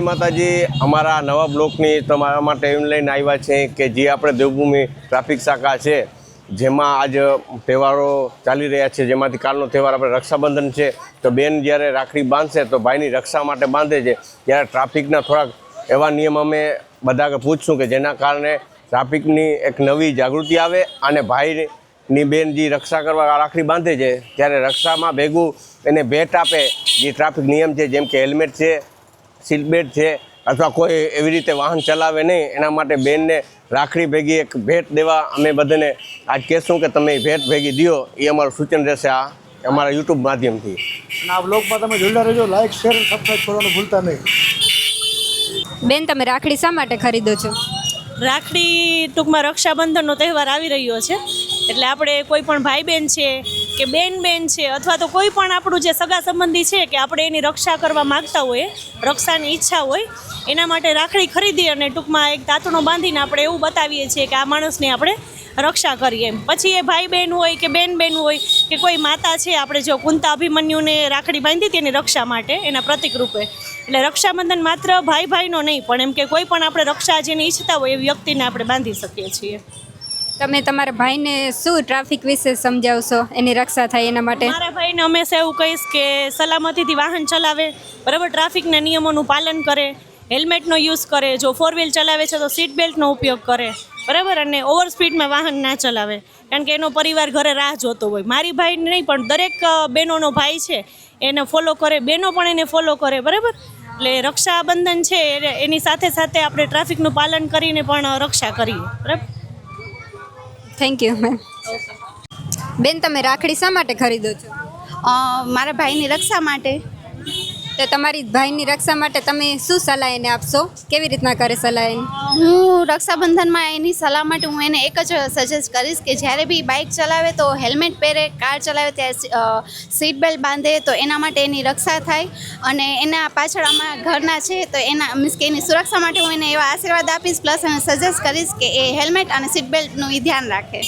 માતાજી, અમારા નવા બ્લોકની તમારા માટે એમ લઈને આવ્યા છે કે જે આપણે દેવભૂમિ ટ્રાફિક શાખા છે, જેમાં આજ તહેવારો ચાલી રહ્યા છે, જેમાંથી કાલનો તહેવાર આપણે રક્ષાબંધન છે. તો બેન જ્યારે રાખડી બાંધશે તો ભાઈની રક્ષા માટે બાંધે છે. ત્યારે ટ્રાફિકના થોડાક એવા નિયમ અમે બધા પૂછશું કે જેના કારણે ટ્રાફિકની એક નવી જાગૃતિ આવે અને ભાઈની બેન જે રક્ષા કરવા રાખડી બાંધે છે ત્યારે રક્ષામાં ભેગું એને ભેટ આપે જે ટ્રાફિક નિયમ છે, જેમ કે હેલ્મેટ છે, સીટ બેલ્ટ છે, અથવા કોઈ એવી રીતે વાહન ચલાવે નહીં, એના માટે બેનને રાખડી ભેગી એક ભેટ દેવા અમે બધાને આજ કહેશું કે તમે ભેટ ભેગી દો. એ અમારું સૂચન રહેશે આ અમારા યુટ્યુબ માધ્યમથી. અને આ બ્લોગમાં તમે જોડતા રહેજો, લાઈક શેર અને સબસ્ક્રાઈબ કરવાનું ભૂલતા નહીં. બેન, તમે રાખડી શા માટે ખરીદો છો? રાખડી ટૂંકમાં રક્ષાબંધનનો તહેવાર આવી રહ્યો છે, એટલે આપણે કોઈ પણ ભાઈ બહેન છે કે બેન છે અથવા તો કોઈ પણ આપણું જે સગા સંબંધી છે કે આપણે એની રક્ષા કરવા માગતા હોઈએ, રક્ષાની ઈચ્છા હોય, એના માટે રાખડી ખરીદી અને ટૂંકમાં એક તાતણો બાંધીને આપણે એવું બતાવીએ છીએ કે આ માણસની આપણે રક્ષા કરીએ એમ. પછી એ ભાઈ બહેન હોય કે બેન હોય કે કોઈ માતા છે, આપણે જો કુંતા અભિમન્યુને રાખડી બાંધી હતી એની રક્ષા માટે એના પ્રતિક રૂપે. એટલે રક્ષાબંધન માત્ર ભાઈનો નહીં પણ એમ કે કોઈ પણ આપણે રક્ષા જેની ઈચ્છતા હોય એ વ્યક્તિને આપણે બાંધી શકીએ છીએ. તમે તમારા ભાઈને શું ટ્રાફિક વિશે સમજાવશો, એની રક્ષા થાય એના માટે? મારા ભાઈને હંમેશા એવું કહીશ કે સલામતીથી વાહન ચલાવે, બરાબર, ટ્રાફિકના નિયમોનું પાલન કરે, હેલ્મેટનો યુઝ કરે, જો 4 વ્હીલ ચલાવે છે તો સીટ બેલ્ટનો ઉપયોગ કરે, બરાબર, અને ઓવર સ્પીડમાં વાહન ના ચલાવે, કારણ કે એનો પરિવાર ઘરે રાહ જોતો હોય. મારી ભાઈને નહીં પણ દરેક બહેનોનો ભાઈ છે એને ફોલો કરે, બહેનો પણ એને ફોલો કરે, બરાબર. એટલે રક્ષાબંધન છે એની સાથે સાથે આપણે ટ્રાફિકનું પાલન કરીને પણ રક્ષા કરીએ, બરાબર. Thank you ma'am. બેન, તમે રાખડી શા માટે ખરીદો છો? મારા ભાઈની રક્ષા માટે. તો તમારી ભાઈની રક્ષા માટે તમે શું સલાહ એને આપશો? કેવી રીતના કરે સલાહ એની? હું રક્ષાબંધનમાં એની સલાહ માટે હું એને એક જ સજેસ્ટ કરીશ કે જ્યારે બી બાઇક ચલાવે તો હેલ્મેટ પહેરે, કાર ચલાવે ત્યારે સીટ બેલ્ટ બાંધે, તો એના માટે એની રક્ષા થાય. અને એના પાછળ અમારા ઘરના છે તો એના મીન્સ કે એની સુરક્ષા માટે હું એને એવા આશીર્વાદ આપીશ, પ્લસ એને સજેસ્ટ કરીશ કે એ હેલ્મેટ અને સીટ બેલ્ટનું એ ધ્યાન રાખે.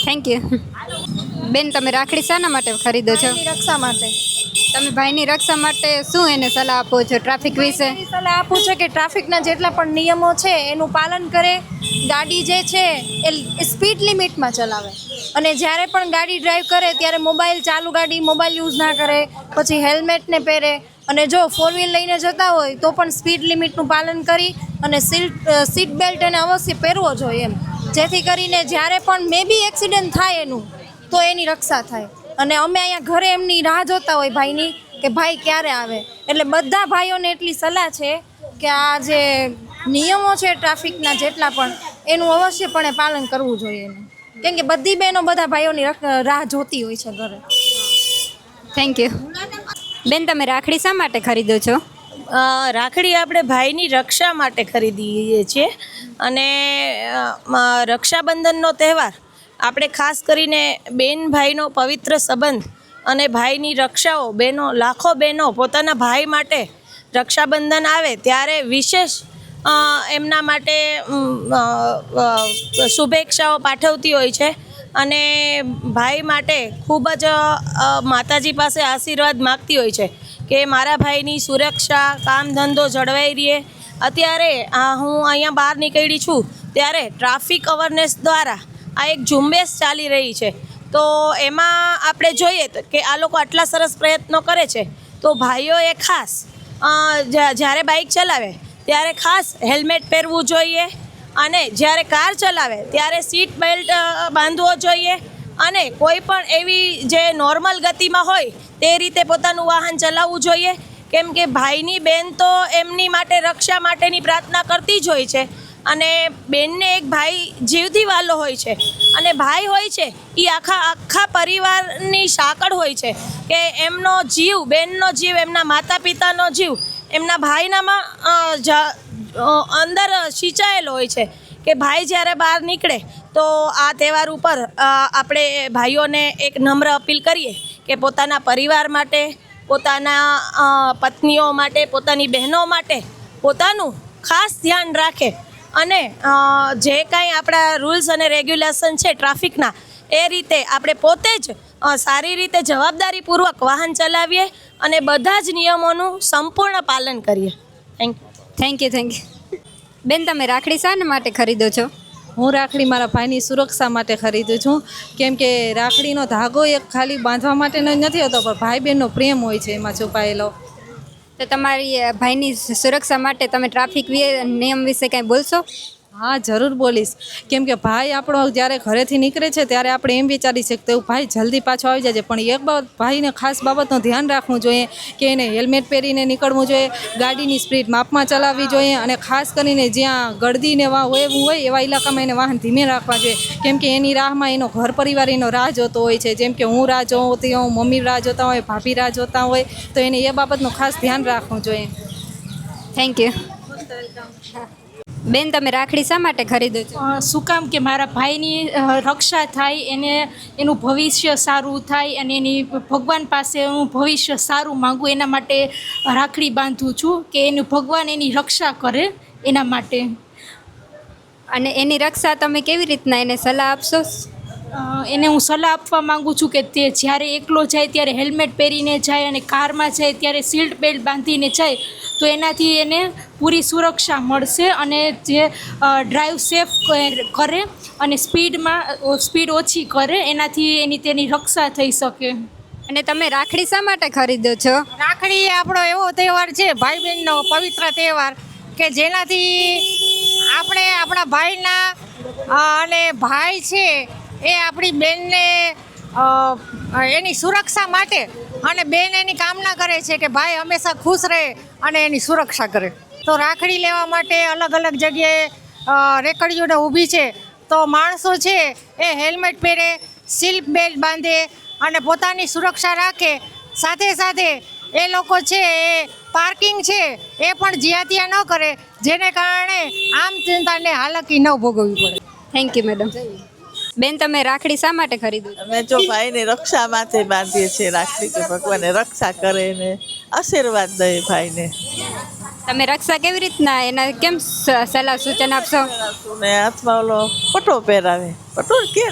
Thank you. બેન, તમે રાખડી શાના માટે ખરીદો છો? રક્ષા માટે. તમે ભાઈની રક્ષા માટે શું એને સલાહ આપો છો ટ્રાફિક વિશે? સલાહ આપું છું કે ટ્રાફિકના જેટલા પણ નિયમો છે એનું પાલન કરે, ગાડી જે છે એ સ્પીડ લિમિટમાં ચલાવે, અને જ્યારે પણ ગાડી ડ્રાઈવ કરે ત્યારે મોબાઈલ યુઝ ના કરે, પછી હેલ્મેટને પહેરે, અને જો 4 વ્હીલ લઈને જતા હોય તો પણ સ્પીડ લિમિટનું પાલન કરી અને સીટ બેલ્ટ એને અવશ્ય પહેરવો જોઈએ એમ, જેથી કરીને જ્યારે પણ મે બી એક્સિડન્ટ થાય એનું તો એની રક્ષા થાય. અને અમે અહીંયા ઘરે એમની રાહ જોતા હોય ભાઈની કે ભાઈ ક્યારે આવે. એટલે બધા ભાઈઓને એટલી સલાહ છે કે આ જે નિયમો છે ટ્રાફિકના જેટલા પણ એનું અવશ્યપણે પાલન કરવું જોઈએ એને, કેમ કે બધી બહેનો બધા ભાઈઓની રાહ જોતી હોય છે ઘરે. Thank you. બેન, તમે રાખડી શા માટે ખરીદો છો? રાખડી આપણે ભાઈની રક્ષા માટે ખરીદીએ છીએ, અને રક્ષાબંધનનો તહેવાર આપણે ખાસ કરીને બેન ભાઈનો પવિત્ર સંબંધ અને ભાઈની રક્ષાઓ, લાખો બહેનો પોતાના ભાઈ માટે રક્ષાબંધન આવે ત્યારે વિશેષ એમના માટે શુભેચ્છાઓ પાઠવતી હોય છે, અને ભાઈ માટે ખૂબ જ માતાજી પાસે આશીર્વાદ માગતી હોય છે કે મારા ભાઈની સુરક્ષા, કામ ધંધો જળવાઈ રહે. અત્યારે હું અહીંયા બહાર નીકળી છું ત્યારે ટ્રાફિક અવેરનેસ દ્વારા આ એક ઝુંબેશ ચાલી રહી છે, તો એમાં આપણે જોઈએ કે આ લોકો આટલા સરસ પ્રયત્નો કરે છે, તો ભાઈઓએ ખાસ જ્યારે બાઇક ચલાવે ત્યારે ખાસ હેલ્મેટ પહેરવું જોઈએ, અને જ્યારે કાર ચલાવે ત્યારે સીટ બેલ્ટ બાંધવો જોઈએ, અને કોઈ પણ એવી જે નોર્મલ ગતિમાં હોય તે રીતે પોતાનું વાહન ચલાવવું જોઈએ, કેમ કે ભાઈની બેન તો એમની માટે રક્ષા માટેની પ્રાર્થના કરતી જ હોય છે, અને બેનને એક ભાઈ જીવથી વાલો હોય છે, અને ભાઈ હોય છે એ આખા પરિવારની સાંકળ હોય છે કે એમનો જીવ, બેનનો જીવ, એમના માતા પિતાનો જીવ એમના ભાઈનામાં અંદર સિંચાયેલો હોય છે કે ભાઈ જ્યારે બહાર નીકળે તો આ તહેવાર ઉપર આપણે ભાઈઓને એક નમ્ર અપીલ કરીએ કે પોતાના પરિવાર માટે, પોતાના પત્નીઓ માટે, પોતાની બહેનો માટે પોતાનું ખાસ ધ્યાન રાખે, અને જે કાંઈ આપણા રૂલ્સ અને રેગ્યુલેશન છે ટ્રાફિકના એ રીતે આપણે પોતે જ સારી રીતે જવાબદારીપૂર્વક વાહન ચલાવીએ અને બધા જ નિયમોનું સંપૂર્ણ પાલન કરીએ. Thank you. થેન્ક યુ બેન, તમે રાખડી શાના માટે ખરીદો છો? હું રાખડી મારા ભાઈની સુરક્ષા માટે ખરીદું છું, કેમ કે રાખડીનો ધાગો એક ખાલી બાંધવા માટેનો જ નથી હોતો, પણ ભાઈ બહેનનો પ્રેમ હોય છે એમાં છુપાયેલો. તો તમારી ભાઈની સુરક્ષા માટે તમે ટ્રાફિક નિયમ વિશે કાંઈ બોલશો? હા, જરૂર બોલીશ, કેમ કે ભાઈ આપણો જ્યારે ઘરેથી નીકળે છે ત્યારે આપણે એમ વિચારી શકીએ ભાઈ જલ્દી પાછો આવી જાય, પણ એક બાબત ભાઈને ખાસ બાબતનું ધ્યાન રાખવું જોઈએ કે એને હેલ્મેટ પહેરીને નીકળવું જોઈએ, ગાડીની સ્પીડ માપમાં ચલાવવી જોઈએ, અને ખાસ કરીને જ્યાં ગળદીને હોય એવા ઇલાકામાં એને વાહન ધીમે રાખવા જોઈએ, કેમ કે એની રાહમાં એનો ઘર પરિવાર એનો રાહ જોતો હોય છે. જેમ કે હું રાહ જોતી હોઉં, મમ્મી રાહ જોતા હોય, ભાભી રાહ જોતા હોય, તો એને એ બાબતનું ખાસ ધ્યાન રાખવું જોઈએ. થેન્ક યુ બેન, તમે રાખડી શા માટે ખરીદો છો? શું કામ કે મારા ભાઈની રક્ષા થાય, એનું ભવિષ્ય સારું થાય અને એની ભગવાન પાસે હું ભવિષ્ય સારું માંગુ, એના માટે રાખડી બાંધું છું કે એનું ભગવાન એની રક્ષા કરે એના માટે. અને એની રક્ષા તમે કેવી રીતના એને સલાહ આપશો? એને હું સલાહ આપવા માંગુ છું કે તે જ્યારે એકલો જાય ત્યારે હેલ્મેટ પહેરીને જાય, અને કારમાં જાય ત્યારે સીટ બેલ્ટ બાંધીને જાય, તો એનાથી એને પૂરી સુરક્ષા મળશે, અને જે ડ્રાઈવ સેફ કરે અને સ્પીડ ઓછી કરે, એનાથી તેની રક્ષા થઈ શકે. અને તમે રાખડી શા માટે ખરીદો છો? રાખડી આપણો એવો તહેવાર છે, ભાઈ બહેનનો પવિત્ર તહેવાર, કે જેનાથી આપણે આપણા ભાઈના અને ભાઈ છે એ આપણી બેનને એની સુરક્ષા માટે, અને બેન એની કામના કરે છે કે ભાઈ હંમેશા ખુશ રહે અને એની સુરક્ષા કરે. તો રાખડી લેવા માટે અલગ અલગ જગ્યાએ રેકડીઓને ઊભી છે, તો માણસો છે એ હેલ્મેટ પહેરે, સીટ બેલ્ટ બાંધે અને પોતાની સુરક્ષા રાખે. સાથે સાથે એ લોકો છે એ પાર્કિંગ છે એ પણ જ્યાં ત્યાં ન કરે, જેને કારણે આમ જનતાને હાલાકી ન ભોગવવી પડે. Thank you madam. બેન, તમે રાખડી શા માટે ખરીદો છો? અમે જો ભાઈની રક્ષા માટે બાંધીએ છીએ રાખડી, કે ભગવાન રક્ષા કરે ને આશીર્વાદ દે ભાઈને. તમે રક્ષા કેવી રીતના એના કેમ સલાહ સૂચન આપશો? ને હાથમાં ઓલો પટો પહેરાવે, પટો કે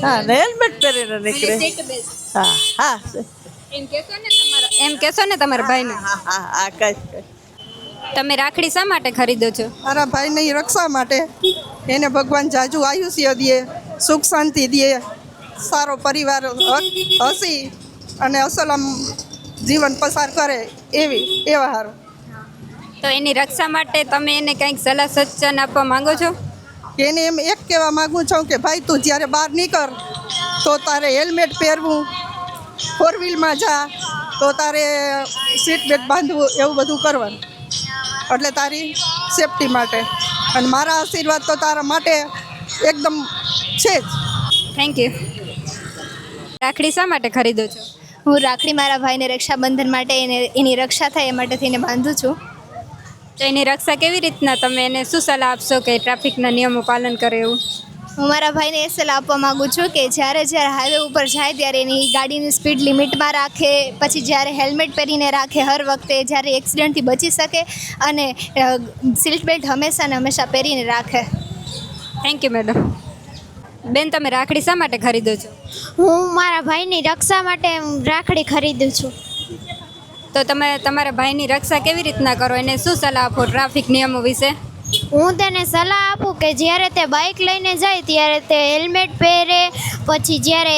હા, ને હેલ્મેટ પહેરીને નીકળે. હા, એમ કહેશો ને તમારા ભાઈને? હા, કઈ. તમે રાખડી શા માટે ખરીદો છો? મારા ભાઈની રક્ષા માટે. એને ભગવાન જાજુ આયુષ્ય દે, સુખ શાંતિ દે, સારો પરિવાર હસી અને અસલમ જીવન પસાર કરે એવા હારું. તો એની રક્ષા માટે તમે એને કંઈક સલાહ સૂચન આપવા માંગો છો? એને એમ એક કહેવા માગું છું કે ભાઈ તું જ્યારે બહાર નીકળ તો તારે હેલ્મેટ પહેરવું, ફોર વ્હીલમાં જા તો તારે સીટ બેલ્ટ બાંધવું, એવું બધું કરવાનું, એટલે તારી સેફટી માટે. અને મારા આશીર્વાદ તો તારા માટે એકદમ છે જ. Thank you. રાખડી શા માટે ખરીદો છો? હું રાખડી મારા ભાઈને રક્ષાબંધન માટે એની રક્ષા થાય એ માટે થઈને બાંધું છું. તો એની રક્ષા કેવી રીતના તમે એને શું સલાહ આપશો કે ટ્રાફિકના નિયમો પાલન કરે એવું? હું મારા ભાઈને એ સલાહ આપવા માગું છું કે જ્યારે હાઈવે ઉપર જાય ત્યારે એની ગાડીની સ્પીડ લિમિટમાં રાખે, પછી જ્યારે હેલ્મેટ પહેરીને રાખે હર વખતે, જ્યારે એક્સિડન્ટથી બચી શકે, અને સીટ બેલ્ટ હંમેશા ને હંમેશા પહેરીને રાખે. Thank you madam. બેન, તમે રાખડી શા માટે ખરીદો છો? હું મારા ભાઈની રક્ષા માટે રાખડી ખરીદું છું. તો તમે તમારા ભાઈની રક્ષા કેવી રીતના કરો, એને શું સલાહ આપો ટ્રાફિક નિયમો વિશે? હું તેને સલાહ આપું કે જ્યારે તે બાઇક લઈને જાય ત્યારે તે હેલ્મેટ પહેરે, પછી જ્યારે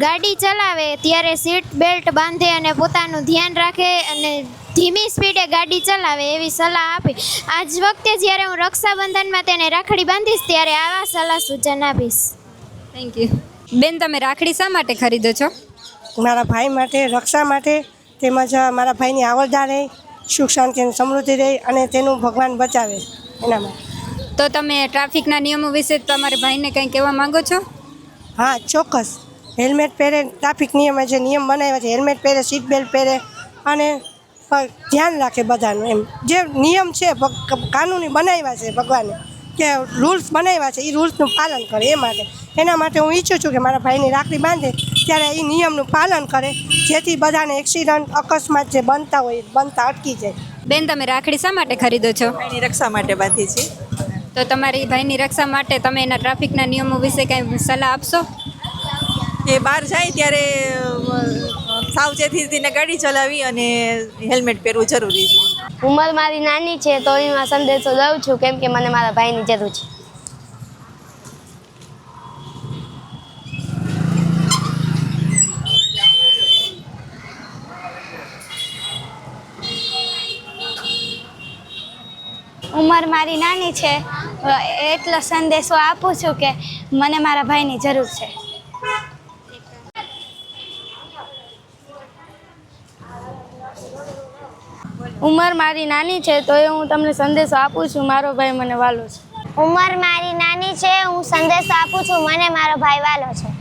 ગાડી ચલાવે ત્યારે સીટ બેલ્ટ બાંધે અને પોતાનું ધ્યાન રાખે અને ધીમી સ્પીડે ગાડી ચલાવે એવી સલાહ આપી. આજ વખતે જ્યારે હું રક્ષાબંધનમાં તેને રાખડી બાંધીશ ત્યારે આવા સલાહ સૂચન આપીશ. Thank you. બેન, તમે રાખડી શા માટે ખરીદો છો? મારા ભાઈ માટે, રક્ષા માટે, તેમજ મારા ભાઈની આવરદા રહે, સુખ શાંતિ અને સમૃદ્ધિ રહે અને તેનું ભગવાન બચાવે એના માટે. તો તમે ટ્રાફિકના નિયમો વિશે તમારા ભાઈને કંઈ કહેવા માંગો છો? હા, ચોક્કસ. હેલ્મેટ પહેરે, ટ્રાફિક નિયમ જે નિયમ બનાવ્યા છે, હેલ્મેટ પહેરે, સીટ બેલ્ટ પહેરે અને ધ્યાન રાખે બધાનું. એમ જે નિયમ છે કાનૂની બનાવ્યા છે ભગવાને, કે રૂલ્સ બનાવ્યા છે, એ રૂલ્સનું પાલન કરે. એના માટે હું ઈચ્છું છું કે મારા ભાઈની રાખડી બાંધે ત્યારે એ નિયમનું પાલન કરે, જેથી બધાને એક્સિડન્ટ અકસ્માત જે બનતા હોય બનતા અટકી જાય. બેન, તમે રાખડી શા માટે ખરીદો છો? ભાઈની રક્ષા માટે બાંધી છે. તો તમારી ભાઈની રક્ષા માટે તમે એના ટ્રાફિકના નિયમો વિશે કંઈ સલાહ આપશો? કે બહાર જાય ત્યારે સાવચેતીને ગાડી ચલાવી અને હેલ્મેટ પહેરવું જરૂરી છે. ઉંમર મારી નાની છે તો એમાં સંદેશો દઉં છું કેમ કે મને મારા ભાઈની જરૂર છે. ઉંમર મારી નાની છે એટલો સંદેશો આપું છું કે મને મારા ભાઈની જરૂર છે. ઉંમર મારી નાની છે તો હું તમને સંદેશો આપું છું મારો ભાઈ મને વાલો છે. ઉંમર મારી નાની છે હું સંદેશો આપું છું મને મારો ભાઈ વાલો છે.